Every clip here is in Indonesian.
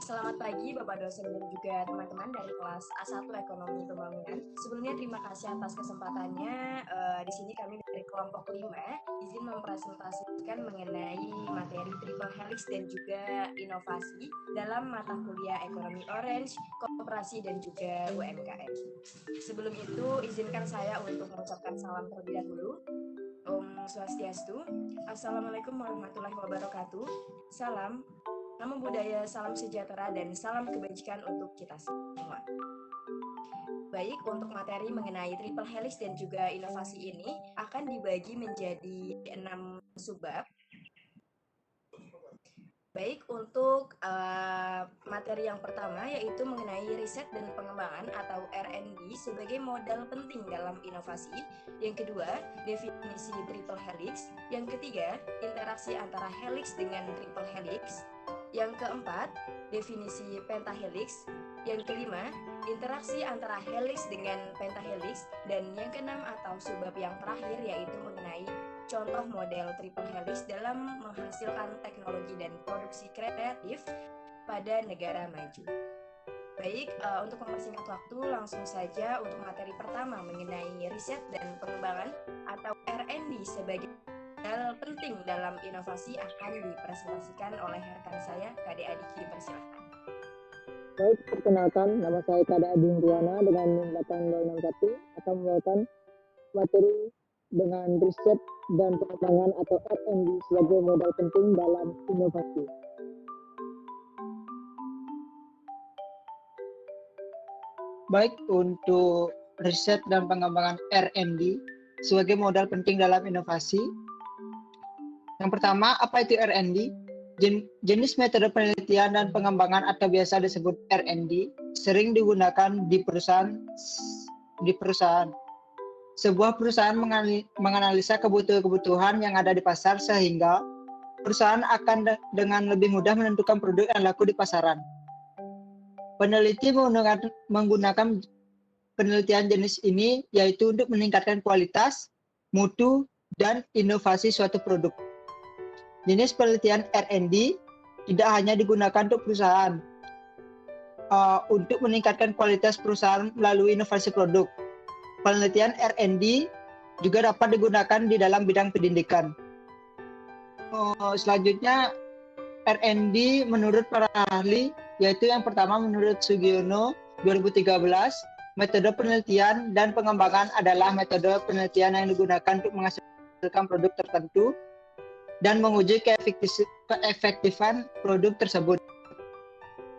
Selamat pagi Bapak dosen dan juga teman-teman dari kelas A1 Ekonomi Pembangunan. Sebelumnya terima kasih atas kesempatannya. Di sini kami dari kelompok 5 izin mempresentasikan mengenai materi triple helix dan juga inovasi dalam mata kuliah Ekonomi Orange, Koperasi dan juga UMKM. Sebelum itu izinkan saya untuk mengucapkan salam terlebih dahulu. Om Swastiastu. Assalamualaikum warahmatullahi wabarakatuh. Salam Namo Buddhaya, salam sejahtera, dan salam kebajikan untuk kita semua. Baik, untuk materi mengenai triple helix dan juga inovasi ini akan dibagi menjadi 6 subbab. Baik, untuk materi yang pertama yaitu mengenai riset dan pengembangan atau R&D sebagai modal penting dalam inovasi. Yang kedua, definisi triple helix. Yang ketiga, interaksi antara helix dengan triple helix. Yang keempat, definisi pentahelix. Yang kelima, interaksi antara helix dengan pentahelix. Dan yang keenam atau subbab yang terakhir yaitu mengenai contoh model triple helix dalam menghasilkan teknologi dan produksi kreatif pada negara maju. Baik, untuk mempersingkat waktu, langsung saja untuk materi pertama mengenai riset dan pengembangan atau R&D sebagai hal penting dalam inovasi akan dipresentasikan oleh rekan saya, Kade Adiki. Persilahkan. Baik, perkenalkan, nama saya Kade Adi Ruana dengan NIM 8061 akan membawakan materi dengan riset dan pengembangan atau R&D sebagai modal penting dalam inovasi. Baik, untuk riset dan pengembangan R&D sebagai modal penting dalam inovasi. Yang pertama, apa itu R&D? Jenis metode penelitian dan pengembangan atau biasa disebut R&D sering digunakan di perusahaan. Sebuah perusahaan menganalisa kebutuhan yang ada di pasar sehingga perusahaan akan dengan lebih mudah menentukan produk yang laku di pasaran. Peneliti menggunakan penelitian jenis ini yaitu untuk meningkatkan kualitas, mutu, dan inovasi suatu produk. Jenis penelitian R&D tidak hanya digunakan untuk perusahaan untuk meningkatkan kualitas perusahaan melalui inovasi produk. Penelitian R&D juga dapat digunakan di dalam bidang pendidikan. Selanjutnya, R&D menurut para ahli, yaitu yang pertama menurut Sugiono 2013, metode penelitian dan pengembangan adalah metode penelitian yang digunakan untuk menghasilkan produk tertentu dan menguji keefektifan produk tersebut.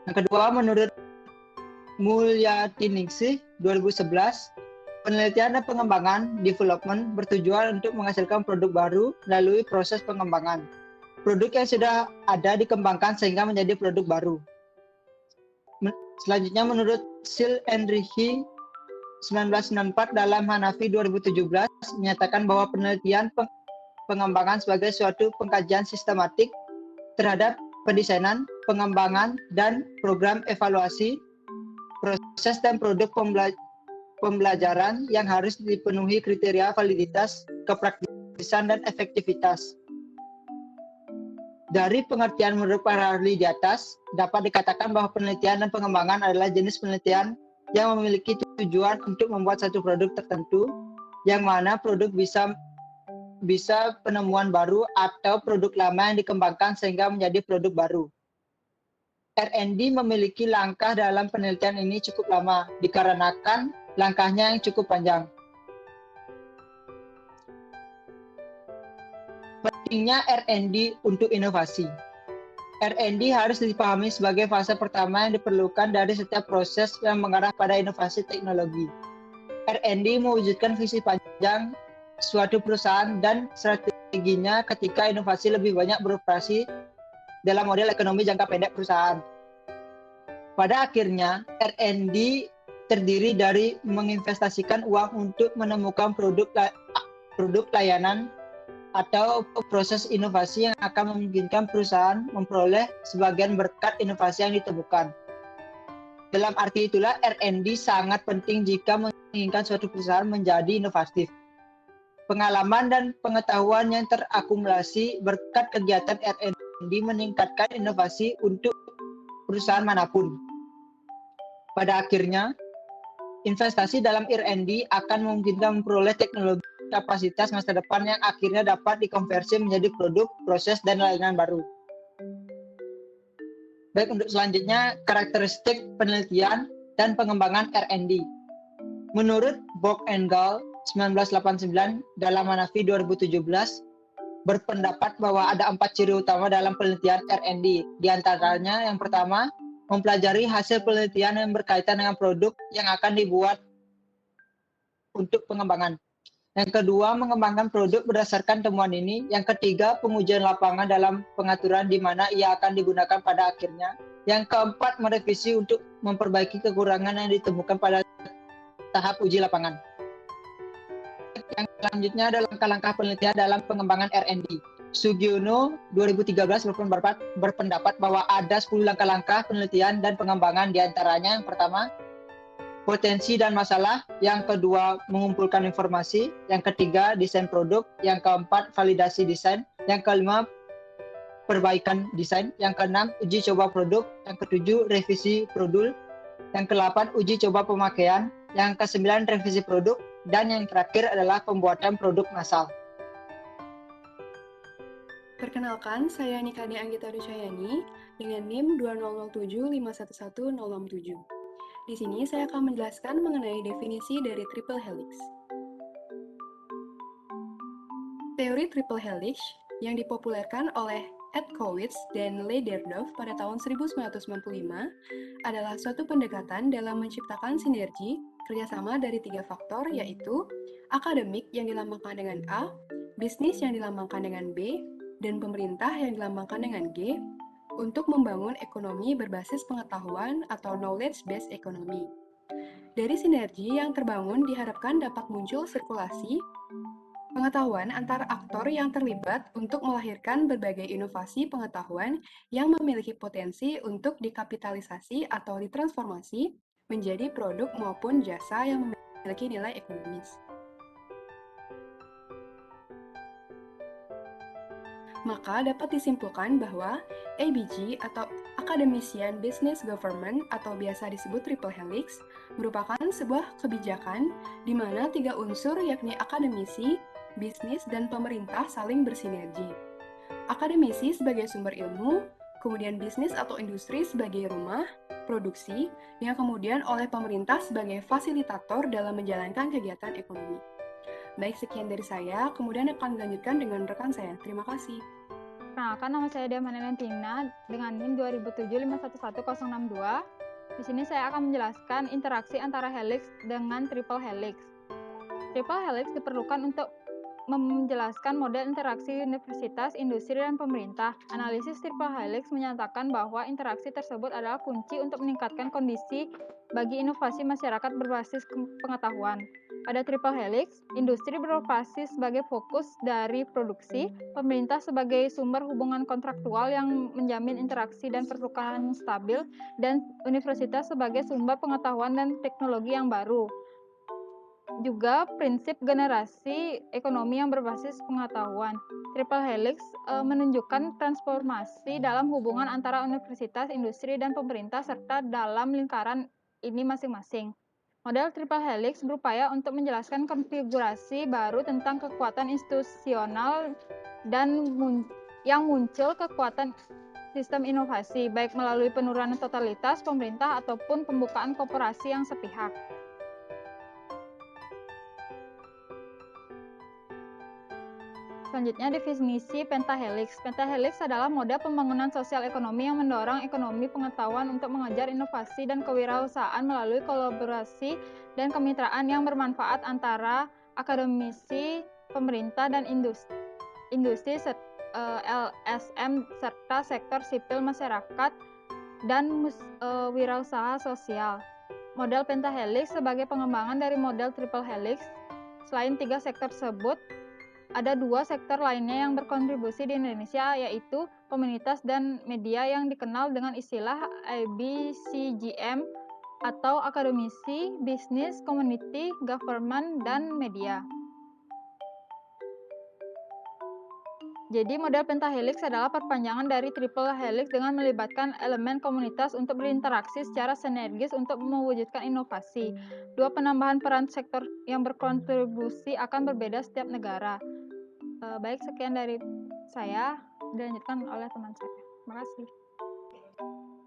Yang kedua, menurut Mulyatiningsih 2011, penelitian dan pengembangan development bertujuan untuk menghasilkan produk baru melalui proses pengembangan. Produk yang sudah ada dikembangkan sehingga menjadi produk baru. Selanjutnya, menurut Sil Enrihi 1994 dalam Hanafi 2017 menyatakan bahwa penelitian pengembangan sebagai suatu pengkajian sistematik terhadap pendesainan, pengembangan, dan program evaluasi, proses dan produk pembelajaran yang harus dipenuhi kriteria validitas, kepraktisan, dan efektivitas. Dari pengertian menurut para ahli di atas, dapat dikatakan bahwa penelitian dan pengembangan adalah jenis penelitian yang memiliki tujuan untuk membuat satu produk tertentu, yang mana produk bisa penemuan baru atau produk lama yang dikembangkan sehingga menjadi produk baru. R&D memiliki langkah dalam penelitian ini cukup lama, dikarenakan langkahnya yang cukup panjang. Pentingnya R&D untuk inovasi. R&D harus dipahami sebagai fase pertama yang diperlukan dari setiap proses yang mengarah pada inovasi teknologi. R&D mewujudkan visi panjang suatu perusahaan dan strateginya ketika inovasi lebih banyak beroperasi dalam model ekonomi jangka pendek perusahaan. Pada akhirnya, R&D terdiri dari menginvestasikan uang untuk menemukan produk layanan atau proses inovasi yang akan memungkinkan perusahaan memperoleh sebagian berkat inovasi yang ditemukan. Dalam arti itulah R&D sangat penting jika menginginkan suatu perusahaan menjadi inovatif. Pengalaman dan pengetahuan yang terakumulasi berkat kegiatan R&D meningkatkan inovasi untuk perusahaan manapun. Pada akhirnya, investasi dalam R&D akan memungkinkan memperoleh teknologi kapasitas masa depan yang akhirnya dapat dikonversi menjadi produk, proses, dan layanan baru. Baik, untuk selanjutnya, karakteristik penelitian dan pengembangan R&D. Menurut Borg and Gall 1989 dalam Hanafi 2017, berpendapat bahwa ada 4 ciri utama dalam penelitian R&D. Di antaranya, yang pertama, mempelajari hasil penelitian yang berkaitan dengan produk yang akan dibuat untuk pengembangan. Yang kedua, mengembangkan produk berdasarkan temuan ini. Yang ketiga, pengujian lapangan dalam pengaturan di mana ia akan digunakan pada akhirnya. Yang keempat, merevisi untuk memperbaiki kekurangan yang ditemukan pada tahap uji lapangan. Yang selanjutnya adalah langkah-langkah penelitian dalam pengembangan R&D. Sugiono 2013 berpendapat bahwa ada 10 langkah-langkah penelitian dan pengembangan, diantaranya yang pertama, potensi dan masalah, yang kedua, mengumpulkan informasi, yang ketiga, desain produk, yang keempat, validasi desain, yang kelima, perbaikan desain, yang keenam, uji coba produk, yang ketujuh, revisi produk, yang kedelapan, uji coba pemakaian, yang kesembilan, revisi produk, dan yang terakhir adalah pembuatan produk massal. Perkenalkan, saya Nikade Anggita Rusyayani dengan NIM 20075110667. Di sini saya akan menjelaskan mengenai definisi dari triple helix. Teori triple helix yang dipopulerkan oleh Edkowitz dan Leyderdorf pada tahun 1995 adalah suatu pendekatan dalam menciptakan sinergi kerjasama dari 3 faktor, yaitu akademik yang dilambangkan dengan A, bisnis yang dilambangkan dengan B, dan pemerintah yang dilambangkan dengan G, untuk membangun ekonomi berbasis pengetahuan atau knowledge-based economy. Dari sinergi yang terbangun diharapkan dapat muncul sirkulasi pengetahuan antar aktor yang terlibat untuk melahirkan berbagai inovasi pengetahuan yang memiliki potensi untuk dikapitalisasi atau ditransformasi menjadi produk maupun jasa yang memiliki nilai ekonomis. Maka dapat disimpulkan bahwa ABG atau Academician Business Government atau biasa disebut triple helix merupakan sebuah kebijakan di mana 3 unsur yakni akademisi, bisnis, dan pemerintah saling bersinergi. Akademisi sebagai sumber ilmu, kemudian bisnis atau industri sebagai rumah, produksi, yang kemudian oleh pemerintah sebagai fasilitator dalam menjalankan kegiatan ekonomi. Baik, sekian dari saya, kemudian akan dilanjutkan dengan rekan saya. Terima kasih. Perkenalkan, nama saya Diamanda Nantina dengan NIM 207511062. Di sini saya akan menjelaskan interaksi antara helix dengan triple helix. Triple helix diperlukan untuk menjelaskan model interaksi universitas, industri, dan pemerintah. Analisis triple helix menyatakan bahwa interaksi tersebut adalah kunci untuk meningkatkan kondisi bagi inovasi masyarakat berbasis pengetahuan. Pada triple helix, industri beroperasi sebagai fokus dari produksi, pemerintah sebagai sumber hubungan kontraktual yang menjamin interaksi dan pertukaran stabil, dan universitas sebagai sumber pengetahuan dan teknologi yang baru. Juga prinsip generasi ekonomi yang berbasis pengetahuan. Triple helix menunjukkan transformasi dalam hubungan antara universitas, industri, dan pemerintah serta dalam lingkaran ini masing-masing. Model triple helix berupaya untuk menjelaskan konfigurasi baru tentang kekuatan institusional dan yang muncul kekuatan sistem inovasi, baik melalui penurunan totalitas pemerintah ataupun pembukaan koperasi yang sepihak. Selanjutnya, definisi pentahelix. Pentahelix adalah moda pembangunan sosial ekonomi yang mendorong ekonomi pengetahuan untuk mengejar inovasi dan kewirausahaan melalui kolaborasi dan kemitraan yang bermanfaat antara akademisi, pemerintah, dan industri LSM serta sektor sipil masyarakat dan wirausaha sosial. Model pentahelix sebagai pengembangan dari model triple helix. Selain 3 sektor tersebut, ada 2 sektor lainnya yang berkontribusi di Indonesia, yaitu komunitas dan media yang dikenal dengan istilah ABCGM atau akademisi, bisnis, community, government, dan media. Jadi model pentahelix adalah perpanjangan dari triple helix dengan melibatkan elemen komunitas untuk berinteraksi secara sinergis untuk mewujudkan inovasi. Dua penambahan peran sektor yang berkontribusi akan berbeda setiap negara. Baik, sekian dari saya, dilanjutkan oleh teman saya. Terima kasih.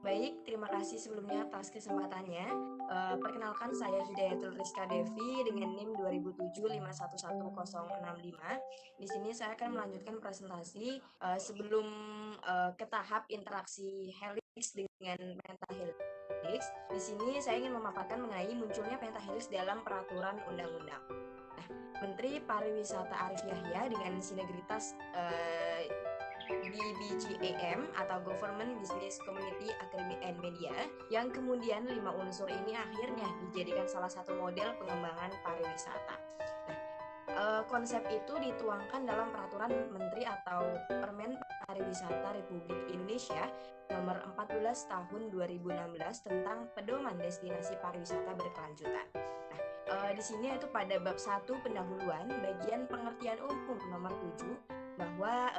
Baik, terima kasih sebelumnya atas kesempatannya. Perkenalkan, saya Hidayatul Rizka Devi dengan NIM 277511065. Di sini saya akan melanjutkan presentasi sebelum ke tahap interaksi helix dengan pentahelix. Di sini saya ingin memaparkan mengenai munculnya pentahelix dalam peraturan undang-undang. Nah, Menteri Pariwisata Arif Yahya dengan sinergitas GBGAM atau Government Business Community Academy and Media, yang kemudian 5 unsur ini akhirnya dijadikan salah satu model pengembangan pariwisata. Konsep itu dituangkan dalam Peraturan Menteri atau Permen Pariwisata Republik Indonesia nomor 14 tahun 2016 tentang pedoman destinasi pariwisata berkelanjutan. Di sini itu pada bab 1 pendahuluan bagian pengertian umum nomor 7 bahwa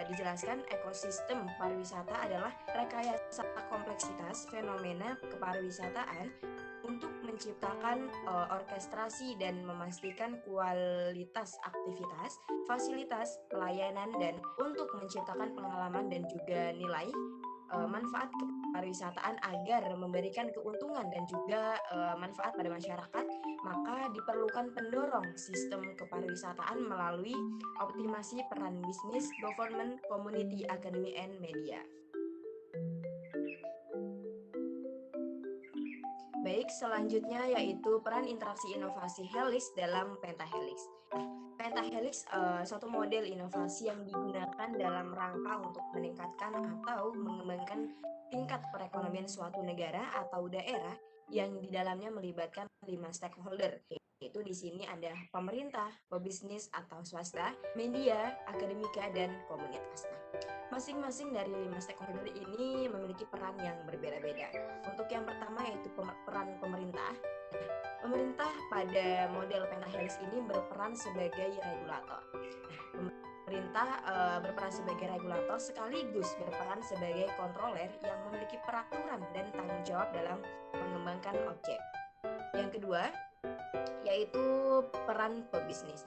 dijelaskan ekosistem pariwisata adalah rekayasa kompleksitas fenomena kepariwisataan untuk menciptakan orkestrasi dan memastikan kualitas aktivitas, fasilitas, pelayanan, dan untuk menciptakan pengalaman dan juga nilai manfaat kepariwisataan agar memberikan keuntungan dan juga manfaat pada masyarakat, maka diperlukan pendorong sistem kepariwisataan melalui optimasi peran bisnis, government, community, academy, and media. Baik, selanjutnya yaitu peran interaksi inovasi helix dalam pentahelix. Pentahelix suatu model inovasi yang digunakan dalam rangka untuk meningkatkan atau mengembangkan tingkat perekonomian suatu negara atau daerah yang di dalamnya melibatkan 5 stakeholder, yaitu di sini ada pemerintah, pebisnis atau swasta, media, akademika, dan komunitas. Masing-masing dari 5 stakeholder ini memiliki peran yang berbeda-beda. Untuk yang pertama yaitu peran pemerintah. Pemerintah pada model pentahelix ini berperan sebagai regulator. Pemerintah berperan sebagai regulator sekaligus berperan sebagai kontroler yang memiliki peraturan dan tanggung jawab dalam mengembangkan objek. Yang kedua yaitu peran pebisnis.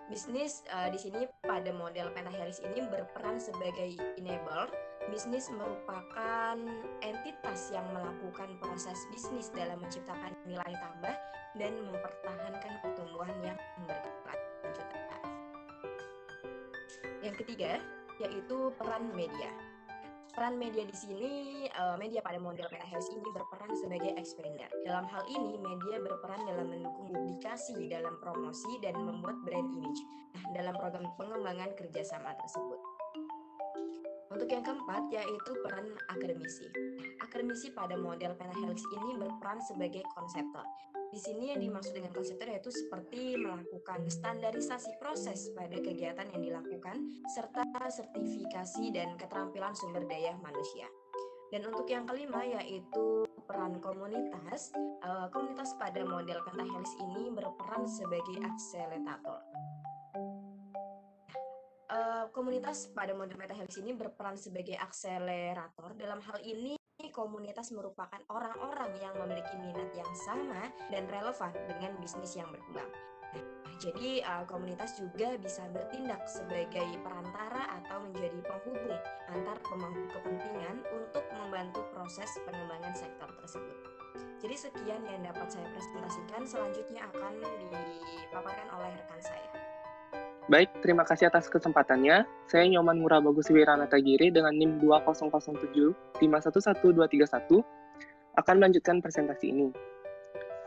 Bisnis di sini pada model pentahelix ini berperan sebagai enabler. Bisnis merupakan entitas yang melakukan proses bisnis dalam menciptakan nilai tambah dan mempertahankan pertumbuhan yang berkelanjutan. Yang ketiga yaitu peran media. Peran media di sini, media pada model pentahelix ini berperan sebagai expander. Dalam hal ini, media berperan dalam mendukung publikasi, dalam promosi, dan membuat brand image dalam program pengembangan kerjasama tersebut. Untuk yang keempat, yaitu peran akademisi. Akademisi pada model pentahelix ini berperan sebagai konseptor. Di sini yang dimaksud dengan konseptor yaitu seperti melakukan standarisasi proses pada kegiatan yang dilakukan, serta sertifikasi dan keterampilan sumber daya manusia. Dan untuk yang kelima yaitu peran komunitas. Komunitas pada model pentahelix ini berperan sebagai akselerator. Komunitas pada model pentahelix ini berperan sebagai akselerator. Dalam hal ini, komunitas merupakan orang-orang yang memiliki minat yang sama dan relevan dengan bisnis yang berkembang. Jadi komunitas juga bisa bertindak sebagai perantara atau menjadi penghubung antar pemangku kepentingan untuk membantu proses pengembangan sektor tersebut. Jadi sekian yang dapat saya presentasikan, selanjutnya akan dipaparkan oleh rekan saya. Baik, terima kasih atas kesempatannya. Saya Nyoman Murabagus Wiranatagiri dengan NIM 20075112331 akan melanjutkan presentasi ini.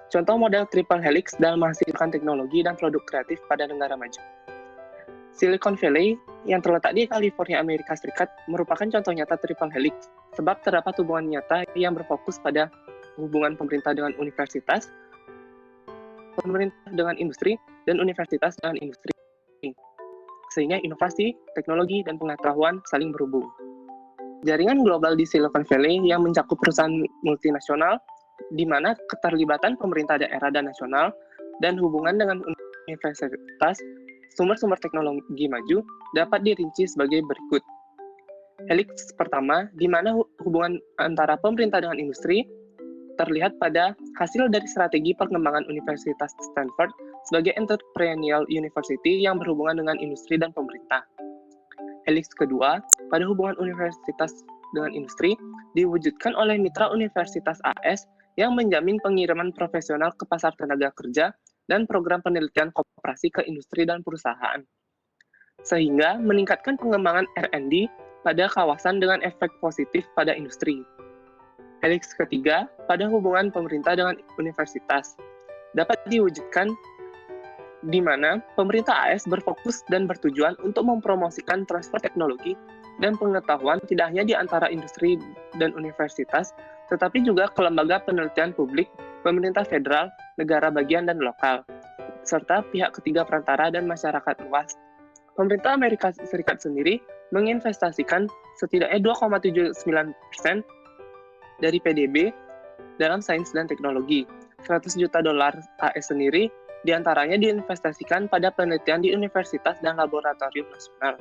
Contoh model triple helix dalam menghasilkan teknologi dan produk kreatif pada negara maju. Silicon Valley yang terletak di California, Amerika Serikat merupakan contoh nyata triple helix sebab terdapat hubungan nyata yang berfokus pada hubungan pemerintah dengan universitas, pemerintah dengan industri, dan universitas dengan industri. Sehingga inovasi, teknologi, dan pengetahuan saling berhubung. Jaringan global di Silicon Valley yang mencakup perusahaan multinasional, di mana keterlibatan pemerintah daerah dan nasional, dan hubungan dengan universitas sumber-sumber teknologi maju dapat dirinci sebagai berikut. Helix pertama, di mana hubungan antara pemerintah dengan industri terlihat pada hasil dari strategi perkembangan Universitas Stanford sebagai entrepreneurial university yang berhubungan dengan industri dan pemerintah. Helix kedua, pada hubungan universitas dengan industri, diwujudkan oleh mitra Universitas AS yang menjamin pengiriman profesional ke pasar tenaga kerja dan program penelitian koperasi ke industri dan perusahaan, sehingga meningkatkan pengembangan R&D pada kawasan dengan efek positif pada industri. Helix ketiga, pada hubungan pemerintah dengan universitas, dapat diwujudkan di mana pemerintah AS berfokus dan bertujuan untuk mempromosikan transfer teknologi dan pengetahuan tidak hanya di antara industri dan universitas, tetapi juga ke lembaga penelitian publik, pemerintah federal, negara bagian dan lokal, serta pihak ketiga perantara dan masyarakat luas. Pemerintah Amerika Serikat sendiri menginvestasikan setidaknya 2,79% dari PDB dalam sains dan teknologi. 100 juta dolar AS sendiri diantaranya diinvestasikan pada penelitian di universitas dan laboratorium nasional.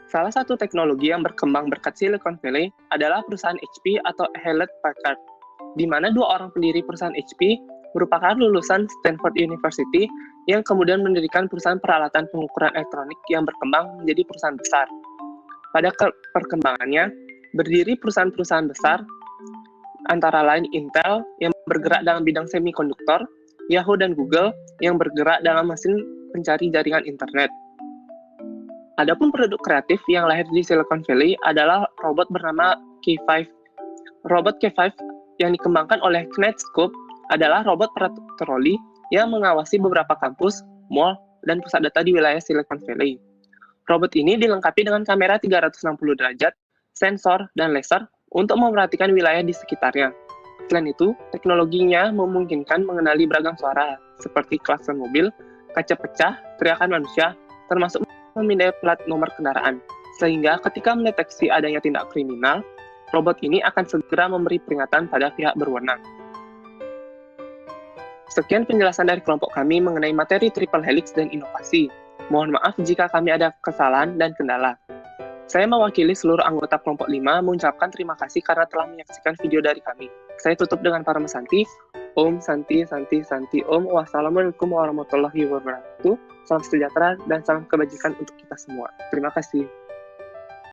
Salah satu teknologi yang berkembang berkat Silicon Valley adalah perusahaan HP atau Hewlett Packard, di mana dua orang pendiri perusahaan HP merupakan lulusan Stanford University yang kemudian mendirikan perusahaan peralatan pengukuran elektronik yang berkembang menjadi perusahaan besar. Pada perkembangannya, berdiri perusahaan-perusahaan besar, antara lain Intel yang bergerak dalam bidang semikonduktor, Yahoo dan Google yang bergerak dalam mesin pencari jaringan internet. Adapun produk kreatif yang lahir di Silicon Valley adalah robot bernama K5. Robot K5 yang dikembangkan oleh Knightscope adalah robot patroli yang mengawasi beberapa kampus, mall, dan pusat data di wilayah Silicon Valley. Robot ini dilengkapi dengan kamera 360 derajat, sensor, dan laser untuk memperhatikan wilayah di sekitarnya. Selain itu, teknologinya memungkinkan mengenali beragam suara, seperti klakson mobil, kaca pecah, teriakan manusia, termasuk memindai plat nomor kendaraan. Sehingga ketika mendeteksi adanya tindak kriminal, robot ini akan segera memberi peringatan pada pihak berwenang. Sekian penjelasan dari kelompok kami mengenai materi triple helix dan inovasi. Mohon maaf jika kami ada kesalahan dan kendala. Saya mewakili seluruh anggota kelompok 5 mengucapkan terima kasih karena telah menyaksikan video dari kami. Saya tutup dengan Parama Santi. Om Santi Santi Santi Om. Wassalamualaikum warahmatullahi wabarakatuh. Salam sejahtera dan salam kebajikan untuk kita semua. Terima kasih.